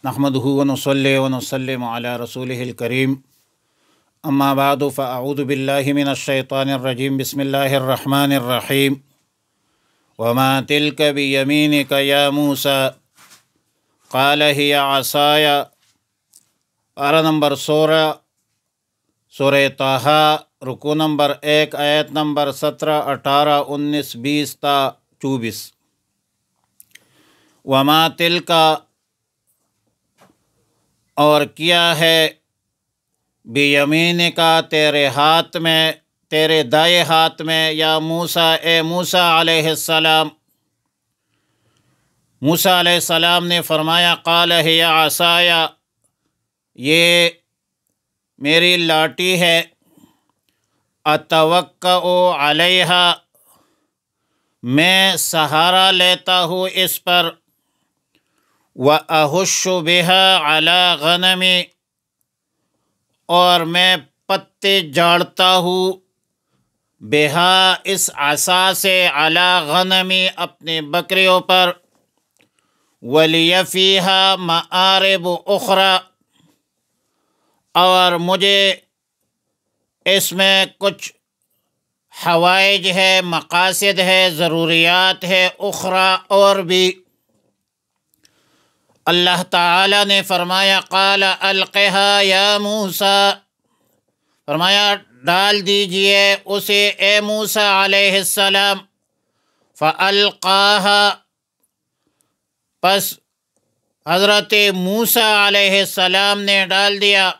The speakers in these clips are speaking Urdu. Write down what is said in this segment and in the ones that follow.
نحمدہ ونصلی ونسلم علی رسولہ الکریم اما بعد فاعوذ باللہ من الشیطان الرجیم بسم اللہ الرحمن الرحیم وما تلک بیمینک یا موسیٰ قال ہی عصای پارہ نمبر 16 سورہ طٰہٰ رکوع نمبر 1 آیت نمبر 17 18 19 20 تا 24۔ وما تلک اور کیا ہے بیمین کا تیرے ہاتھ میں، تیرے دائیں ہاتھ میں، یا موسیٰ اے موسیٰ علیہ السلام۔ موسیٰ علیہ السلام نے فرمایا قال ہی عصای، یہ میری لاٹھی ہے، اتوکأ علیہا، میں سہارا لیتا ہوں اس پر، وأہش بہا علی غنمی، اور میں پتے جاڑتا ہوں، بہا اس عصا سے، علی غنمی اپنے بکریوں پر، ولی فیہا مآرب اخری، اور مجھے اس میں کچھ حوائج ہے، مقاصد ہے، ضروریات ہے، اخری اور بھی۔ اللہ تعالیٰ نے فرمایا قال القھا یا موسیٰ، فرمایا ڈال دیجئے اسے اے موسیٰ علیہ السلام۔ فالقاها، پس حضرت موسیٰ علیہ السلام نے ڈال دیا،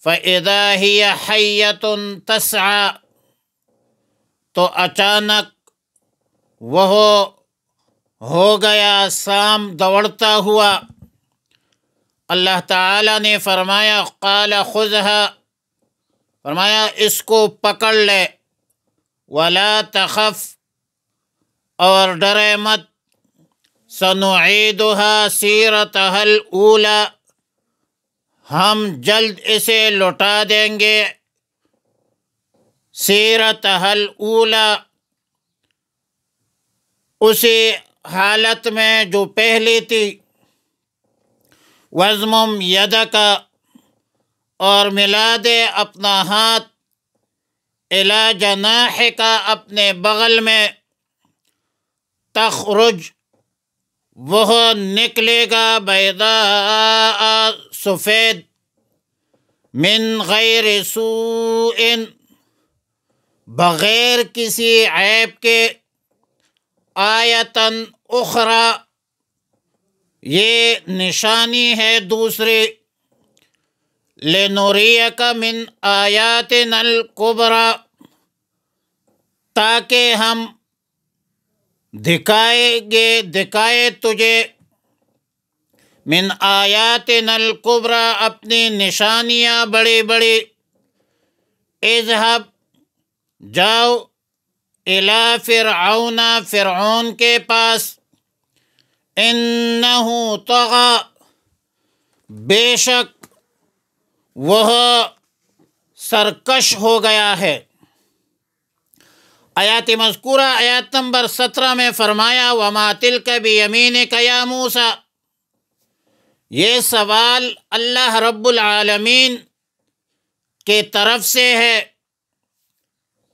فاذا ہی حیۃ تسعی، تو اچانک وہ ہو گیا سام دوڑتا ہوا۔ اللہ تعالیٰ نے فرمایا قال خذھا، فرمایا اس کو پکڑ لے، ولا تخف، اور ڈرے مت، سنعیدھا سیرتھا الاولی، ہم جلد اسے لوٹا دیں گے، سیرتھا الاولی، اسی حالت میں جو پہلی تھی۔ وَاضْمُمْ يَدَكَ، اور ملا دے اپنا ہاتھ، إِلَى جَنَاحِكَ، اپنے بغل میں، تخرج، وہ نکلے گا، بیضاء، سفید، من غیر سوء، بغیر کسی عیب کے، آیۃً اخری، یہ نشانی ہے دوسری، لنریک من آیاتنا الکبری، تاکہ ہم دکھائے تجھے، من آیاتنا الکبری، اپنی نشانیاں بڑی بڑی، اذهب، جاؤ، الی فرعون، فرعون کے پاس، انہ طغی، بے شک وہ سرکش ہو گیا ہے۔ آیات مذکورہ آیات نمبر 17 میں فرمایا وما تلک بیمینک یا موسیٰ، یہ سوال اللہ رب العالمین کے طرف سے ہے،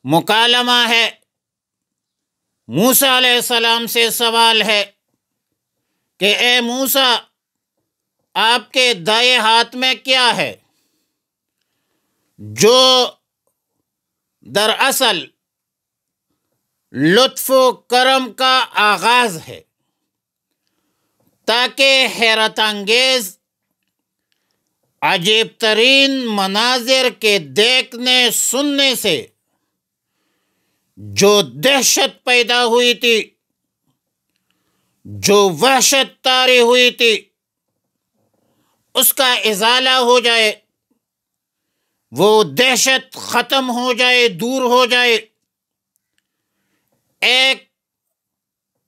مکالمہ ہے، موسیٰ علیہ السلام سے سوال ہے کہ اے موسیٰ، آپ کے دائیں ہاتھ میں کیا ہے، جو دراصل لطف و کرم کا آغاز ہے، تاکہ حیرت انگیز عجیب ترین مناظر کے دیکھنے سننے سے جو دہشت پیدا ہوئی تھی، جو وحشت طاری ہوئی تھی، اس کا ازالہ ہو جائے، وہ دہشت ختم ہو جائے، دور ہو جائے، ایک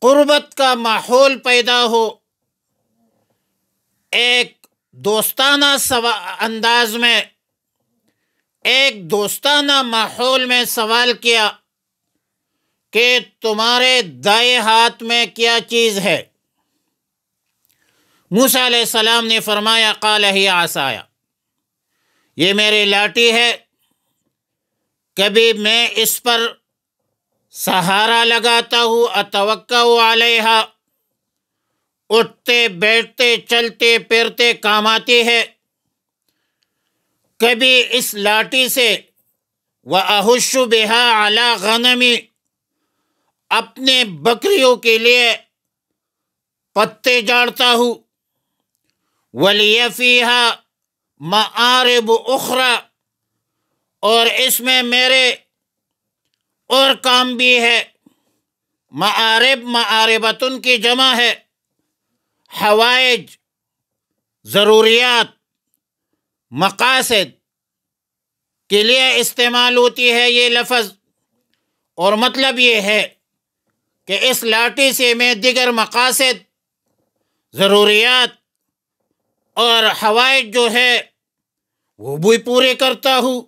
قربت کا ماحول پیدا ہو، ایک دوستانہ انداز میں، ایک دوستانہ ماحول میں سوال کیا کہ تمہارے دائیں ہاتھ میں کیا چیز ہے؟ موسیٰ علیہ السلام نے فرمایا قال ہی عصایا، یہ میری لاٹھی ہے، کبھی میں اس پر سہارا لگاتا ہوں، اتوکا علیہا، اٹھتے بیٹھتے چلتے پھرتے کام آتی ہے، کبھی اس لاٹھی سے وَأَحُشُّ بِهَا عَلَى غَنَمِ، اپنے بکریوں کے لیے پتے جاڑتا ہوں، وَلِيَ فِيهَا مَآرِبُ أُخْرَى، اور اس میں میرے اور کام بھی ہے۔ معارب معاربتن کی جمع ہے، حوائج، ضروریات، مقاصد کے لیے استعمال ہوتی ہے یہ لفظ، اور مطلب یہ ہے کہ اس لاٹھی سے میں دیگر مقاصد، ضروریات اور حوائج جو ہے وہ بھی پورے کرتا ہوں۔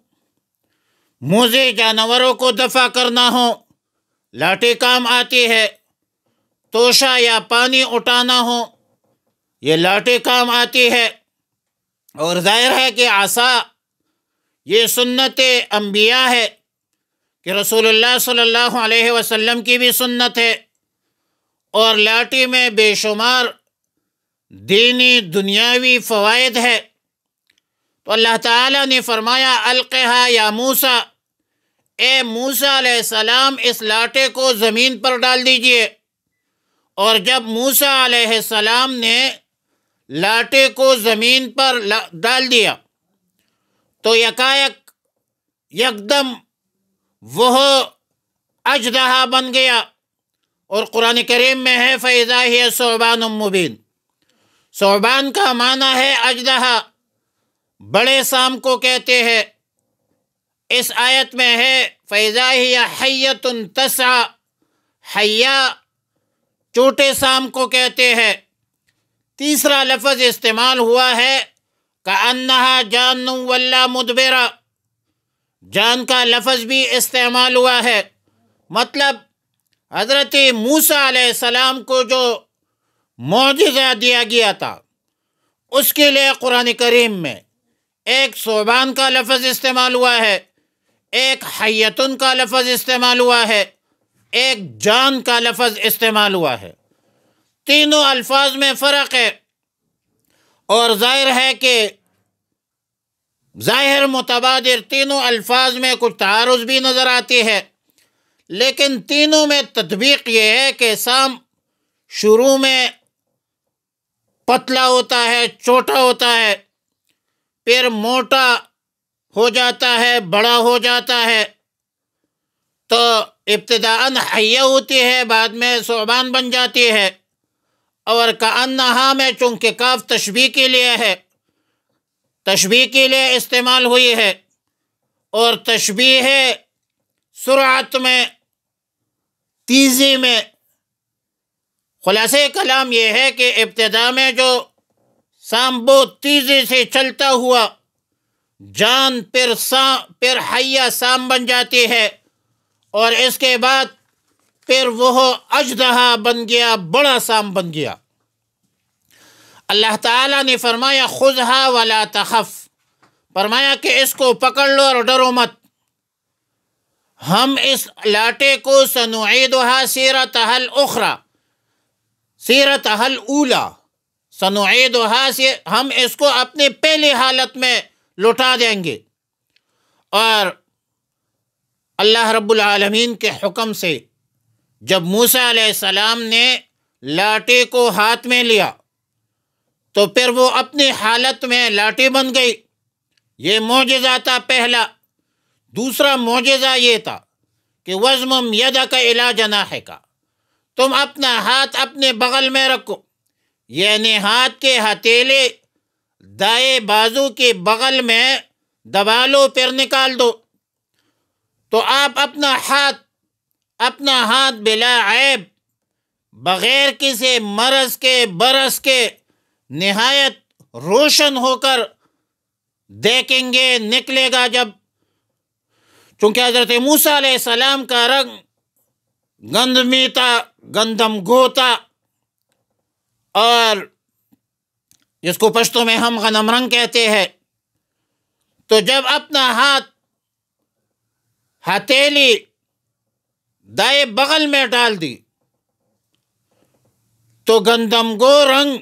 موذی جانوروں کو دفع کرنا ہو، لاٹھی کام آتی ہے، توشہ یا پانی اٹھانا ہو، یہ لاٹھی کام آتی ہے۔ اور ظاہر ہے کہ عصا یہ سنت انبیاء ہے کہ رسول اللہ صلی اللہ علیہ وسلم کی بھی سنت ہے، اور لاٹھی میں بے شمار دینی دنیاوی فوائد ہے۔ تو اللہ تعالیٰ نے فرمایا القھا یا موسیٰ، اے موسیٰ علیہ السلام اس لاٹھی کو زمین پر ڈال دیجئے۔ اور جب موسیٰ علیہ السلام نے لاٹھی کو زمین پر ڈال دیا تو یکایک یکدم وہ اژدہا بن گیا، اور قرآن کریم میں ہے فَإِذَا هِيَ ثُعْبَانٌ مُّبِينٌ۔ ثعبان کا معنی ہے اژدہا، بڑے سام کو کہتے ہیں۔ اس آیت میں ہے فَإِذَا هِيَ حَيَّةٌ تَسْعَىٰ، حیہ چھوٹے سام کو کہتے ہیں۔ تیسرا لفظ استعمال ہوا ہے كَأَنَّهَا جَانٌّ وَلَّىٰ مُدْبِرًا، جان کا لفظ بھی استعمال ہوا ہے، مطلب حضرت موسیٰ علیہ السلام کو جو معجزہ دیا گیا تھا اس کے لیے قرآن کریم میں ایک ثعبان کا لفظ استعمال ہوا ہے، ایک حیتن کا لفظ استعمال ہوا ہے، ایک جان کا لفظ استعمال ہوا ہے۔ تینوں الفاظ میں فرق ہے، اور ظاہر ہے کہ ظاہر متبادر تینوں الفاظ میں کچھ تعارض بھی نظر آتی ہے، لیکن تینوں میں تطبیق یہ ہے کہ سام شروع میں پتلا ہوتا ہے، چھوٹا ہوتا ہے، پھر موٹا ہو جاتا ہے، بڑا ہو جاتا ہے، تو ابتداءً حیہ ہوتی ہے، بعد میں ثعبان بن جاتی ہے۔ اور کأنہا میں چونکہ کاف تشبیہ کے لیے ہے، تشبیہ کے لیے استعمال ہوئی ہے، اور تشبیہ ہے سرعت میں، تیزی میں۔ خلاصہ کلام یہ ہے کہ ابتدا میں جو سام بہت تیزی سے چلتا ہوا جان پھر حیہ سام بن جاتی ہے، اور اس کے بعد پھر وہ اژدہا بن گیا، بڑا سام بن گیا۔ اللہ تعالیٰ نے فرمایا خذھا ولا تخف، فرمایا کہ اس کو پکڑ لو اور ڈرو مت۔ ہم اس لاٹھی کو سنعیدھا سیرتھا الاخری، سیرتھا الاولی، سنعیدھا سے ہم اس کو اپنی پہلی حالت میں لوٹا دیں گے۔ اور اللہ رب العالمین کے حکم سے جب موسیٰ علیہ السلام نے لاٹھی کو ہاتھ میں لیا تو پھر وہ اپنی حالت میں لاٹھی بن گئی۔ یہ معجزہ تھا پہلا۔ دوسرا معجزہ یہ تھا کہ وَاضْمُمْ يَدَكَ إِلَىٰ جَنَاحِكَ، تم اپنا ہاتھ اپنے بغل میں رکھو، یعنی ہاتھ کے ہتھیلے دائیں بازو کے بغل میں دبا لو، پھر نکال دو، تو آپ اپنا ہاتھ بلا عیب، بغیر کسی مرض کے برس کے نہایت روشن ہو کر دیکھیں گے، نکلے گا جب۔ چونکہ حضرت موسیٰ علیہ السلام کا رنگ گندمی تھا، گندم گو تھا، اور جس کو پشتو میں ہم غنم رنگ کہتے ہیں، تو جب اپنا ہاتھ ہتھیلی دائیں بغل میں ڈال دی تو گندم گو رنگ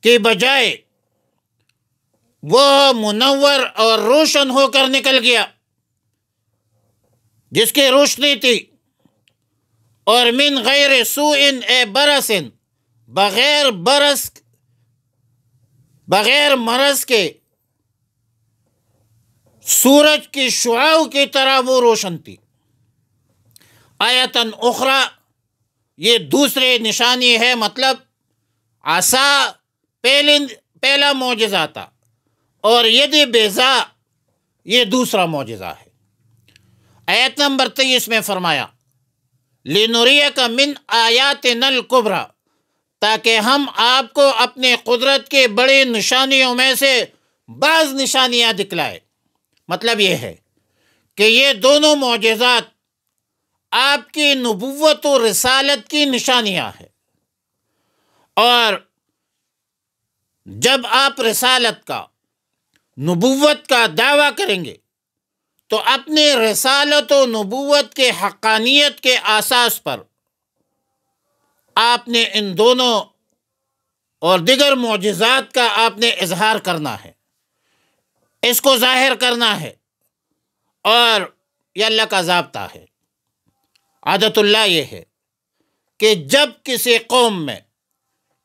کی بجائے وہ منور اور روشن ہو کر نکل گیا، جس کی روشنی تھی، اور من غیر سوء اے برس، بغیر مرض کے سورج کی شعاع کی طرح وہ روشن تھی۔ آیتن اخری، یہ دوسری نشانی ہے، مطلب عصا پہلا معجزہ تھا، اور ید بیضا یہ دوسرا معجزہ ہے۔ آیت نمبر 23 میں فرمایا لِنُرِيَكَ مِنْ آیاتنا الکبریٰ، تاکہ ہم آپ کو اپنے قدرت کی بڑی نشانیوں میں سے بعض نشانیاں دکھلائے۔ مطلب یہ ہے کہ یہ دونوں معجزات آپ کی نبوت و رسالت کی نشانیاں ہیں، اور جب آپ رسالت کا، نبوت کا دعویٰ کریں گے تو اپنی رسالت و نبوت کے حقانیت کے اساس پر آپ نے ان دونوں اور دیگر معجزات کا آپ نے اظہار کرنا ہے، اس کو ظاہر کرنا ہے، اور یہ اللہ کا ضابطہ ہے۔ عادت اللہ یہ ہے کہ جب کسی قوم میں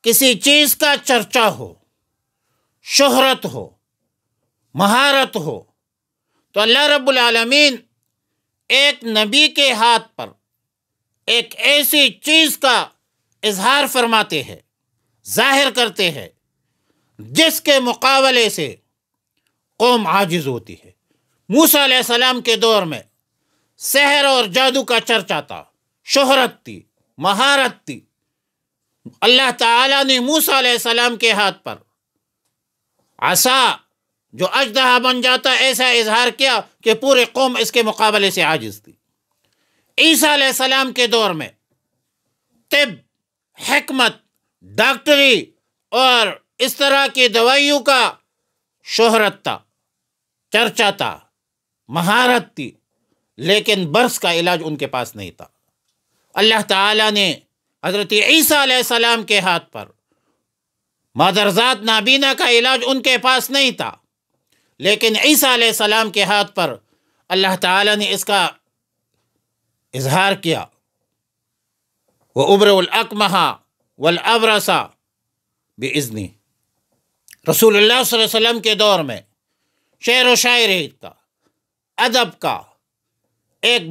کسی چیز کا چرچا ہو، شہرت ہو، مہارت ہو، تو اللہ رب العالمین ایک نبی کے ہاتھ پر ایک ایسی چیز کا اظہار فرماتے ہیں، ظاہر کرتے ہیں، جس کے مقابلے سے قوم عاجز ہوتی ہے۔ موسیٰ علیہ السلام کے دور میں سحر اور جادو کا چرچا تھا، شہرت تھی، مہارت تھی۔ اللہ تعالیٰ نے موسیٰ علیہ السلام کے ہاتھ پر عصا جو اژدہا بن جاتا ایسا اظہار کیا کہ پورے قوم اس کے مقابلے سے عاجز تھی۔ عیسیٰ علیہ السلام کے دور میں طب، حکمت، ڈاکٹری اور اس طرح کی دوائیوں کا شہرت تھا، چرچا تھا، مہارت تھی، لیکن برس کا علاج ان کے پاس نہیں تھا۔ اللہ تعالیٰ نے حضرت عیسیٰ علیہ السلام کے ہاتھ پر مادرزاد نابینا کا علاج ان کے پاس نہیں تھا، لیکن عیسیٰ علیہ السلام کے ہاتھ پر اللہ تعالیٰ نے اس کا اظہار کیا۔ وَأُبْرِئُ الْأَكْمَحَ وَالْأَبْرَصَ بِإِذْنِهِ۔ رسول اللہ صلی اللہ علیہ وسلم کے دور میں شعر و شاعری کا، ادب کا ایک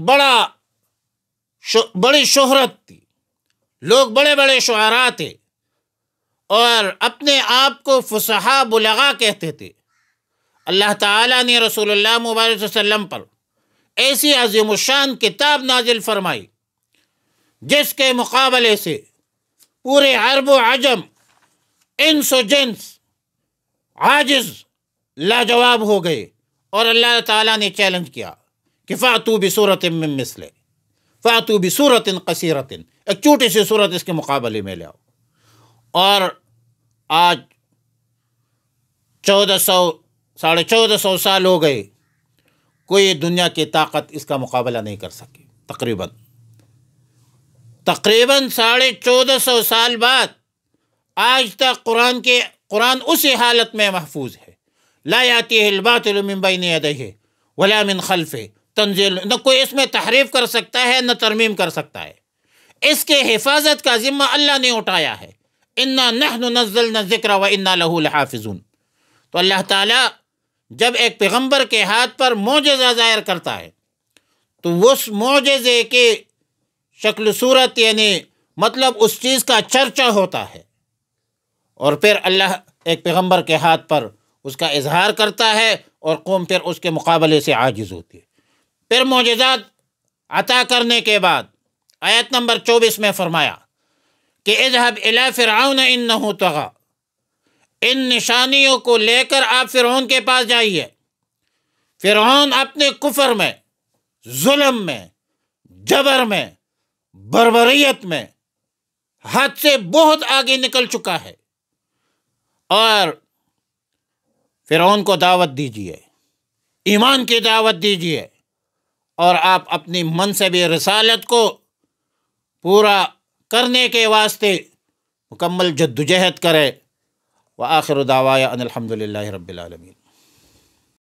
بڑی شہرت تھی، لوگ بڑے بڑے شعراء تھے اور اپنے آپ کو فصحاء بلغاء کہتے تھے۔ اللہ تعالیٰ نے رسول اللہ مبارک صلی اللہ علیہ وسلم پر ایسی عظیم الشان کتاب نازل فرمائی جس کے مقابلے سے پورے عرب و عجم، انس و جنس عاجز، لاجواب ہو گئے، اور اللہ تعالیٰ نے چیلنج کیا کہ فَأْتُوا بِسُورَةٍ مِّن مِّثْلِهِ فَأْتُوا بِسُورَةٍ قَصِيرَةٍ، ایک چھوٹی سی صورت اس کے مقابلے میں لے آؤ۔ اور آج 1400 سال ہو گئے، کوئی دنیا کی طاقت اس کا مقابلہ نہیں کر سکی۔ تقریباً 1450 سال بعد آج تک قرآن اسی حالت میں محفوظ ہے۔ لا یاتیہ الباطل من بین یدیہ ولا من خلفہ تنزیل، نہ کوئی اس میں تحریف کر سکتا ہے نہ ترمیم کر سکتا ہے۔ اس کے حفاظت کا ذمہ اللہ نے اٹھایا ہے۔ انا نحن نزلنا الذکر وانا لہ لحافظون۔ تو اللہ تعالیٰ جب ایک پیغمبر کے ہاتھ پر معجزہ ظاہر کرتا ہے تو اس معجزے کی شکل و صورت، یعنی مطلب اس چیز کا چرچا ہوتا ہے، اور پھر اللہ ایک پیغمبر کے ہاتھ پر اس کا اظہار کرتا ہے اور قوم پھر اس کے مقابلے سے عاجز ہوتی ہے۔ پھر معجزات عطا کرنے کے بعد آیت نمبر 24 میں فرمایا کہ اذهب الى فرعون انه طغى، ان نشانیوں کو لے کر آپ فرعون کے پاس جائیے۔ فرعون اپنے کفر میں، ظلم میں، جبر میں، بربریت میں حد سے بہت آگے نکل چکا ہے۔ اور فرعون کو دعوت دیجیے، ایمان کی دعوت دیجیے، اور آپ اپنی منصب رسالت کو پورا کرنے کے واسطے مکمل جدوجہد کرے۔ وآخر دعوایا ان الحمد للہ رب العالمین۔